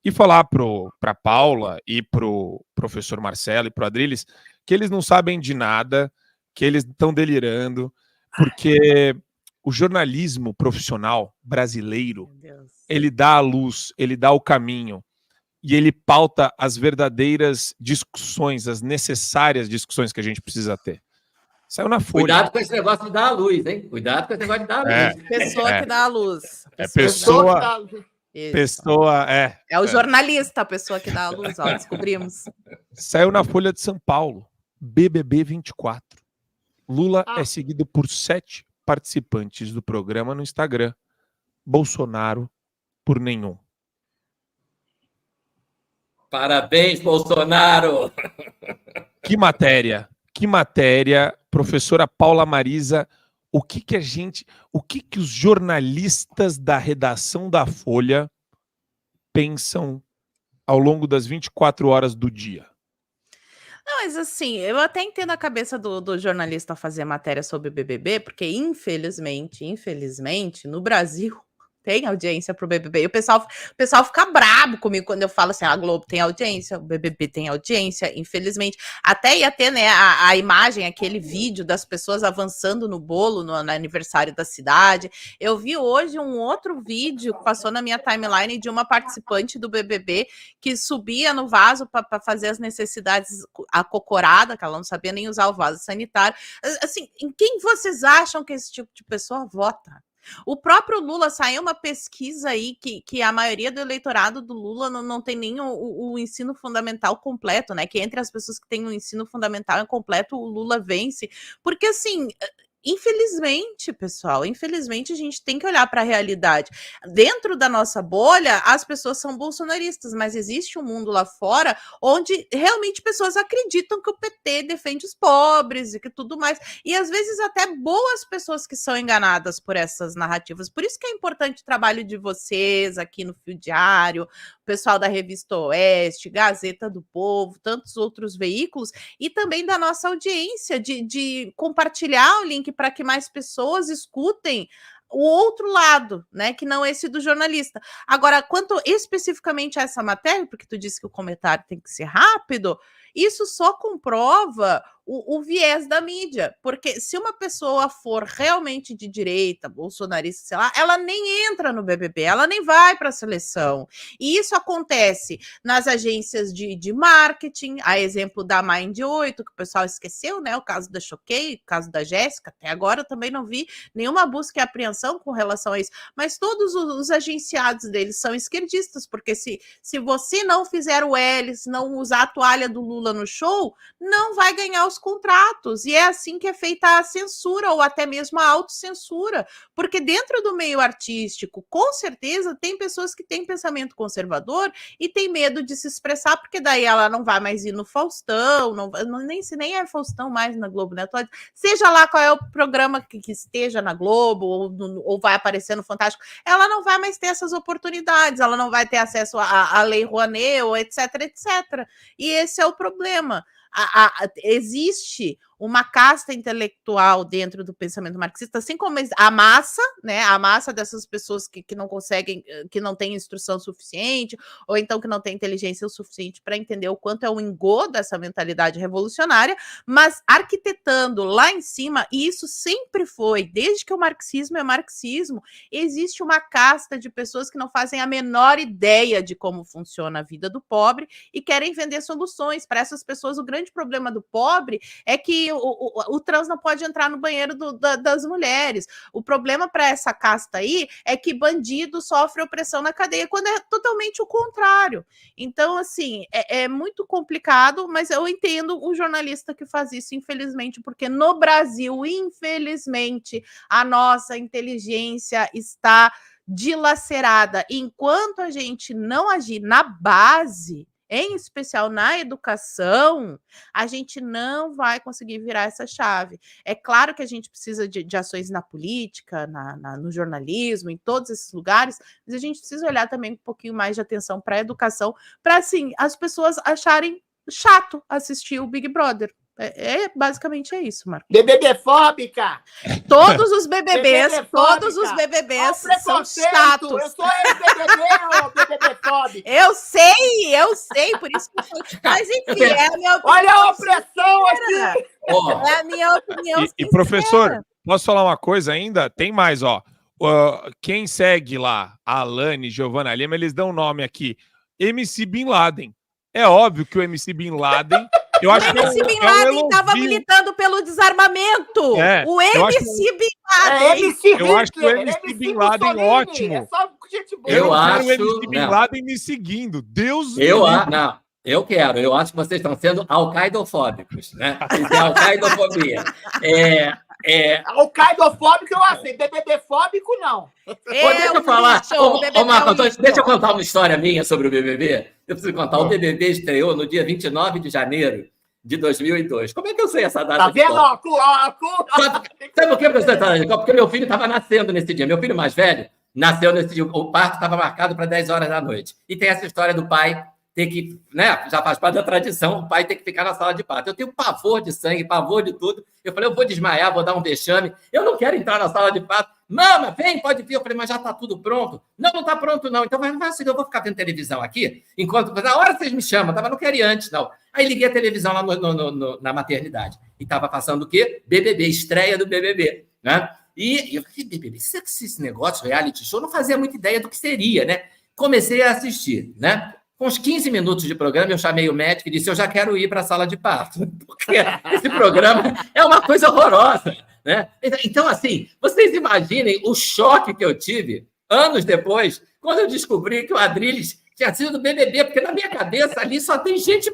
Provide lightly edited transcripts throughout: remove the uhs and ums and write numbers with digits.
E falar para Paula e pro professor Marcelo e pro Adriles que eles não sabem de nada, que eles estão delirando, porque o jornalismo profissional brasileiro, ele dá a luz, ele dá o caminho e ele pauta as verdadeiras discussões, as necessárias discussões que a gente precisa ter. Saiu na Folha. Cuidado com esse negócio de dar a luz, hein? Cuidado com esse negócio de dar a luz. Pessoa que dá a luz. Pessoa. É o jornalista, a pessoa que dá a luz, ó, descobrimos. Saiu na Folha de São Paulo, BBB 24. Lula é seguido por 7 participantes do programa no Instagram. Bolsonaro por nenhum. Parabéns, Bolsonaro! Que matéria, professora Paula Marisa. O que os jornalistas da redação da Folha pensam ao longo das 24 horas do dia? Não, mas assim, eu até entendo a cabeça do jornalista fazer matéria sobre o BBB, porque infelizmente, no Brasil tem audiência pro BBB. E o pessoal fica brabo comigo quando eu falo assim, a Globo tem audiência, o BBB tem audiência, infelizmente. Até ia ter, né, a imagem, aquele vídeo das pessoas avançando no bolo no aniversário da cidade. Eu vi hoje um outro vídeo que passou na minha timeline de uma participante do BBB que subia no vaso para fazer as necessidades acocorada, que ela não sabia nem usar o vaso sanitário. Assim, em quem vocês acham que esse tipo de pessoa vota? O próprio Lula, saiu uma pesquisa aí que a maioria do eleitorado do Lula não tem nem o ensino fundamental completo, né? Que entre as pessoas que têm o ensino fundamental completo, o Lula vence. Porque, assim, infelizmente, pessoal, a gente tem que olhar para a realidade. Dentro da nossa bolha, as pessoas são bolsonaristas, mas existe um mundo lá fora onde realmente pessoas acreditam que o PT defende os pobres e que tudo mais. E às vezes até boas pessoas que são enganadas por essas narrativas. Por isso que é importante o trabalho de vocês aqui no Fio Diário, o pessoal da Revista Oeste, Gazeta do Povo, tantos outros veículos, e também da nossa audiência, de compartilhar o link para que mais pessoas escutem o outro lado, né, que não esse do jornalista. Agora, quanto especificamente a essa matéria, porque tu disse que o comentário tem que ser rápido, isso só comprova o viés da mídia, porque se uma pessoa for realmente de direita, bolsonarista, sei lá, ela nem entra no BBB, ela nem vai para a seleção. E isso acontece nas agências de marketing, a exemplo da Mind 8, que o pessoal esqueceu, né? O caso da Choquei, o caso da Jéssica, até agora eu também não vi nenhuma busca e apreensão com relação a isso. Mas todos os agenciados deles são esquerdistas, porque se você não fizer o L, se não usar a toalha do Lula no show, não vai ganhar os contratos, e é assim que é feita a censura, ou até mesmo a autocensura, porque dentro do meio artístico, com certeza, tem pessoas que têm pensamento conservador e tem medo de se expressar, porque daí ela não vai mais ir no Faustão, nem é Faustão mais na Globo, né? Seja lá qual é o programa que esteja na Globo, ou vai aparecer no Fantástico, ela não vai mais ter essas oportunidades, ela não vai ter acesso à Lei Rouanet, ou etc, etc. E esse é o problema. Existe uma casta intelectual dentro do pensamento marxista, assim como a massa, né? A massa dessas pessoas que não conseguem, que não têm instrução suficiente, ou então que não têm inteligência o suficiente para entender o quanto é um engodo dessa mentalidade revolucionária, mas arquitetando lá em cima, e isso sempre foi, desde que o marxismo é marxismo, existe uma casta de pessoas que não fazem a menor ideia de como funciona a vida do pobre e querem vender soluções. Para essas pessoas, o grande problema do pobre é que o trans não pode entrar no banheiro das mulheres. O problema para essa casta aí é que bandido sofre opressão na cadeia, quando é totalmente o contrário. Então, assim, é muito complicado, mas eu entendo o jornalista que faz isso, infelizmente, porque no Brasil, infelizmente, a nossa inteligência está dilacerada. Enquanto a gente não agir na base, em especial na educação, a gente não vai conseguir virar essa chave. É claro que a gente precisa de ações na política, no jornalismo, em todos esses lugares, mas a gente precisa olhar também um pouquinho mais de atenção para a educação, para, assim, as pessoas acharem chato assistir o Big Brother. Basicamente é isso, Marcos. BBB-fóbica! Todos os BBBs são chatos. Eu sou ex-BBB ou BBB-fóbica? Eu sei, por isso que eu sou tipo, mas enfim, é a minha opinião. Olha a opressão aqui! É a minha opinião. E professor, posso falar uma coisa ainda? Tem mais, ó. Quem segue lá, a Alane, Giovanna Lima, eles dão um nome aqui. MC Bin Laden. É óbvio que o MC Bin Laden... Eu acho o MC Bin Laden estava militando pelo desarmamento. O MC Bin Laden. Eu acho que o MC Bin Laden ótimo. É só gente boa. Eu acho o MC Bin Laden me seguindo. Deus me livre. Não. Eu quero. Eu acho que vocês estão sendo al-qaidofóbicos, né? Isso é al-qaidofobia. Al-qaidofóbico eu aceito. BBB-fóbico, não. Deixa eu falar. Marcos, deixa eu contar uma história minha sobre o BBB. Eu preciso contar. O BBB estreou no dia 29 de janeiro de 2002. Como é que eu sei essa data? Tá vendo? Sabe por que, professor? Porque meu filho estava nascendo nesse dia. Meu filho mais velho nasceu nesse dia. O parto estava marcado para 10 horas da noite. E tem essa história do pai ter que, né, já faz parte da tradição, o pai ter que ficar na sala de parto. Eu tenho pavor de sangue, pavor de tudo. Eu falei, eu vou desmaiar, vou dar um vexame. Eu não quero entrar na sala de parto. Mama, vem, pode vir. Eu falei, mas já está tudo pronto. Não está pronto, não. Então vai assim, eu vou ficar vendo televisão aqui, enquanto na hora vocês me chamam. Não quero ir antes, não. Aí liguei a televisão lá na maternidade. E estava passando o quê? BBB, estreia do BBB, né? E eu falei, BBB, esse negócio, reality show, não fazia muita ideia do que seria, né? Comecei a assistir, né? Com uns 15 minutos de programa, eu chamei o médico e disse, eu já quero ir para a sala de parto, porque esse programa é uma coisa horrorosa, né? Então, assim, vocês imaginem o choque que eu tive anos depois, quando eu descobri que o Adrilles tinha sido do BBB, porque na minha cabeça ali só tem gente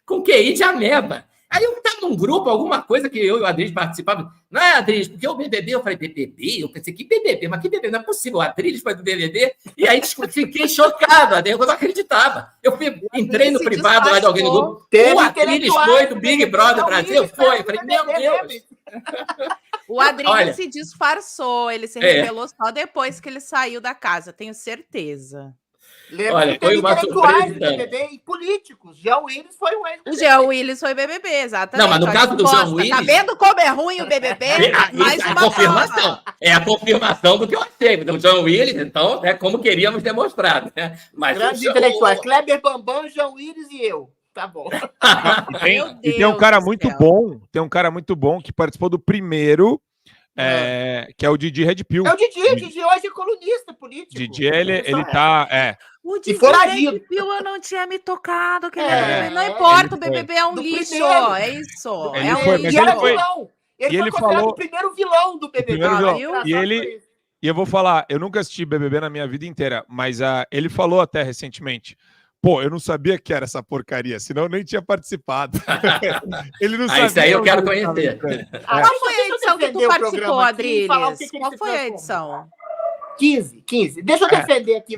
com QI de ameba. Aí eu estava num grupo, alguma coisa que eu e o Adrilles participavam. Não é, Adrilles? Porque o BBB, eu falei, BBB? Eu pensei, que BBB? Mas que BBB? Não é possível. O Adrilles foi do BBB. E aí fiquei chocado. Eu não acreditava. Eu entrei no privado lá de alguém no grupo. O Adrilles foi do Big Brother Brasil? Foi. Eu falei, meu Deus. O Adrilles se disfarçou. Ele se revelou só depois que ele saiu da casa. Tenho certeza. Olha, foi uma surpresa. BBB e políticos. Jean Willis foi um ex-BBB. O Jean Willis foi BBB, exatamente. Não, mas no caso do Jean Willis... Tá vendo como é ruim o BBB? Mais uma confirmação. É a confirmação do que eu achei. O Jean Willis, então, é como queríamos demonstrar. Né? Mas grandes intelectuais. Kleber Bambam, Jean Willis e eu. Tá bom. E tem um cara muito bom. Tem um cara muito bom que participou do primeiro... que é o Didi Red Pill. É o Didi hoje é colunista político. Didi, ele tá... O Didi Red Pill eu não tinha me tocado. Não importa, o BBB é um lixo. Primeiro. É isso. Ele era vilão. Ele foi considerado o primeiro vilão do BBB. E eu vou falar, eu nunca assisti BBB na minha vida inteira, mas ele falou até recentemente, pô, eu não sabia que era essa porcaria, senão eu nem tinha participado. Ele não sabia. Isso aí eu quero conhecer. Qual foi a edição que tu participou, Adrilles? Qual foi a edição? 15. Deixa eu defender aqui.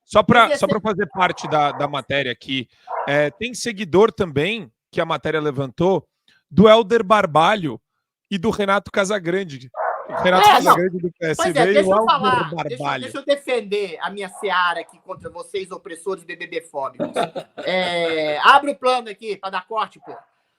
Só para fazer parte da matéria aqui, tem seguidor também, que a matéria levantou, do Helder Barbalho e do Renato Casagrande. Renato Casagrande do PSD e o Helder Barbalho. Deixa eu defender a minha seara aqui contra vocês, opressores BBB-fóbicos. Abre o plano aqui para dar corte, pô.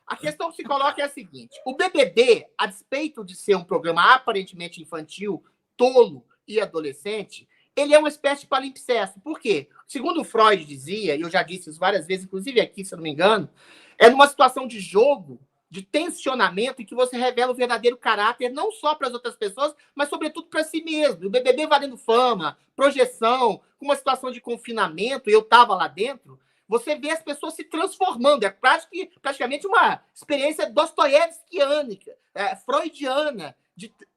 A questão que se coloca é a seguinte. O BBB, a despeito de ser um programa aparentemente infantil, tolo e adolescente, ele é uma espécie de palimpsesto. Por quê? Segundo o Freud dizia, e eu já disse isso várias vezes, inclusive aqui, se eu não me engano, é numa situação de jogo, de tensionamento, em que você revela o verdadeiro caráter, não só para as outras pessoas, mas sobretudo para si mesmo. O BBB valendo fama, projeção, com uma situação de confinamento, eu estava lá dentro, você vê as pessoas se transformando. É praticamente uma experiência dostoiévskiana, freudiana.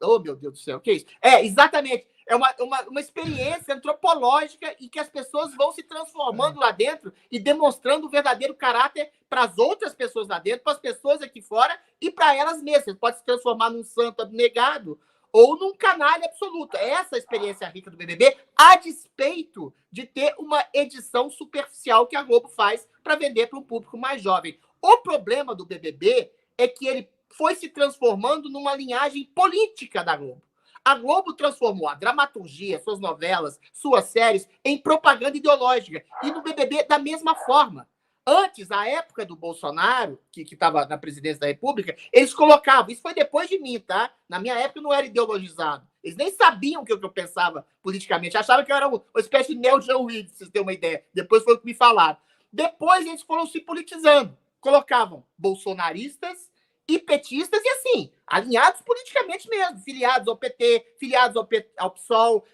Oh, meu Deus do céu, o que é isso? Exatamente. É uma experiência antropológica em que as pessoas vão se transformando lá dentro e demonstrando o verdadeiro caráter para as outras pessoas lá dentro, para as pessoas aqui fora e para elas mesmas. Você pode se transformar num santo abnegado ou num canalha absoluto. Essa é a experiência rica do BBB, a despeito de ter uma edição superficial que a Globo faz para vender para um público mais jovem. O problema do BBB é que ele foi se transformando numa linhagem política da Globo. A Globo transformou a dramaturgia, suas novelas, suas séries, em propaganda ideológica. E no BBB, da mesma forma. Antes, a época do Bolsonaro, que estava na presidência da República, eles colocavam, isso foi depois de mim, tá? Na minha época eu não era ideologizado. Eles nem sabiam o que eu pensava politicamente. Achavam que eu era uma espécie de neo-Joe Reed, pra vocês terem uma ideia. Depois foi o que me falaram. Depois eles foram se politizando. Colocavam bolsonaristas e petistas, e assim, alinhados politicamente mesmo, filiados ao PT, filiados ao PSOL,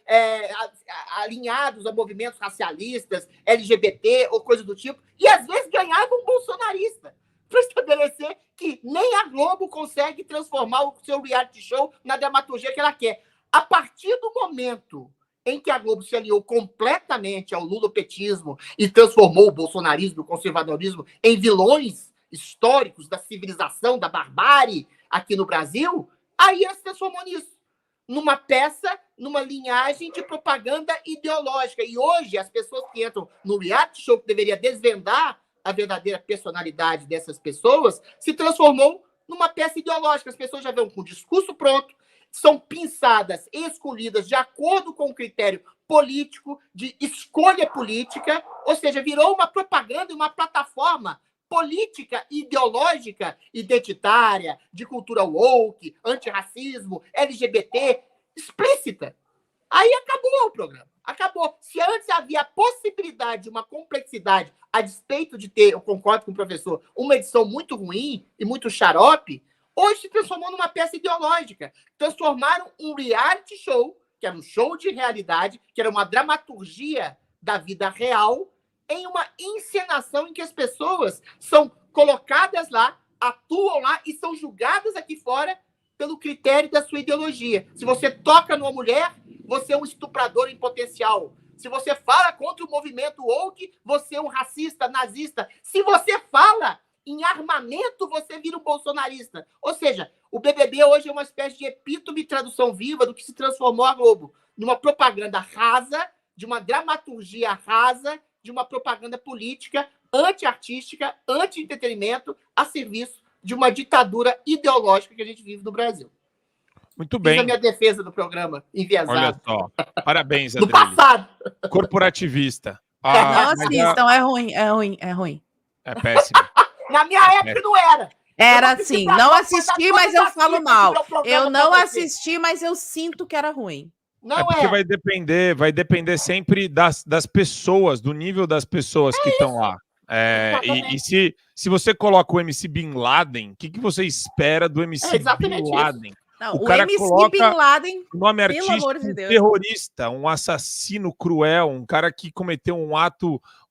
alinhados a movimentos racialistas, LGBT ou coisa do tipo, e às vezes ganhavam um bolsonarista, para estabelecer que nem a Globo consegue transformar o seu reality show na dramaturgia que ela quer. A partir do momento em que a Globo se aliou completamente ao lulopetismo e transformou o bolsonarismo, o conservadorismo, em vilões históricos da civilização, da barbárie aqui no Brasil, aí ela se transformou nisso. Numa peça, numa linhagem de propaganda ideológica. E hoje, as pessoas que entram no reality show, que deveria desvendar a verdadeira personalidade dessas pessoas, se transformou numa peça ideológica. As pessoas já vão com o discurso pronto, são pinçadas, escolhidas de acordo com o critério político, de escolha política, ou seja, virou uma propaganda e uma plataforma política, ideológica, identitária, de cultura woke, antirracismo, LGBT, explícita. Aí acabou o programa. Acabou. Se antes havia a possibilidade de uma complexidade, a despeito de ter, eu concordo com o professor, uma edição muito ruim e muito xarope, hoje se transformou numa peça ideológica. Transformaram um reality show, que era um show de realidade, que era uma dramaturgia da vida real, em uma encenação em que as pessoas são colocadas lá, atuam lá e são julgadas aqui fora pelo critério da sua ideologia. Se você toca numa mulher, você é um estuprador em potencial. Se você fala contra o movimento woke, você é um racista, nazista. Se você fala em armamento, você vira um bolsonarista. Ou seja, o BBB hoje é uma espécie de epítome, tradução viva do que se transformou a Globo. Numa propaganda rasa, de uma dramaturgia rasa, de uma propaganda política, anti-artística, anti-entretenimento, a serviço de uma ditadura ideológica que a gente vive no Brasil. Muito bem. Fiz a minha defesa do programa enviesado. Olha só. Parabéns, Do Adriles. passado. Corporativista. Não assistam, é ruim. É péssimo. Na minha época não era. Era assim, não assisti, mas eu falo mal. Eu não assisti, mas eu sinto que era ruim. Não é porque vai depender sempre das pessoas, do nível das pessoas que estão lá. E se você coloca o MC Bin Laden, o que você espera do MC Bin Laden? Não, o cara MC coloca Bin Laden, o nome pelo artístico, amor de Deus, terrorista, um assassino cruel, um cara que cometeu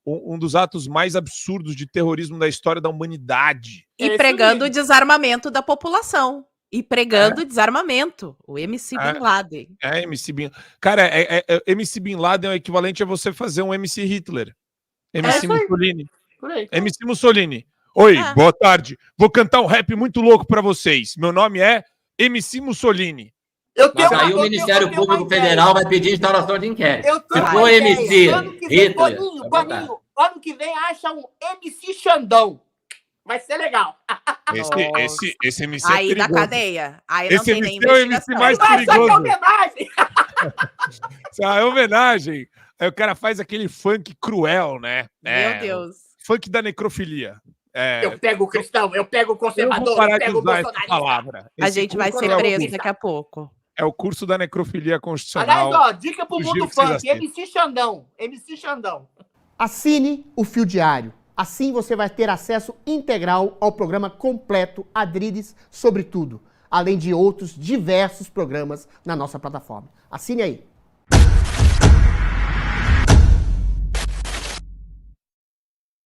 um dos atos mais absurdos de terrorismo da história da humanidade. E pregando o desarmamento da população. E pregando desarmamento. O MC Bin Laden. MC Bin... Cara, MC Bin Laden é o equivalente a você fazer um MC Hitler. MC Mussolini. MC Mussolini. Oi, boa tarde. Vou cantar um rap muito louco pra vocês. Meu nome é MC Mussolini. Mas aí o Ministério Público Federal vai pedir instauração de inquérito. Se for MC Hitler... Ano que vem acha um MC Xandão. Vai ser legal. Esse MC aí é da cadeia. Aí não esse tem nem MC é o MC mais perigoso. Só que é homenagem. É homenagem. Aí o cara faz aquele funk cruel, né? Meu Deus. Funk da necrofilia. Eu pego o cristão, eu pego o conservador, eu pego o bolsonarista. A gente vai ser preso daqui a pouco. É o curso da necrofilia constitucional. Aliás, ó, dica pro mundo funk, MC Xandão. MC Xandão. Assine o Fio Diário. Assim você vai ter acesso integral ao programa completo Adriles sobre tudo, além de outros diversos programas na nossa plataforma. Assine aí.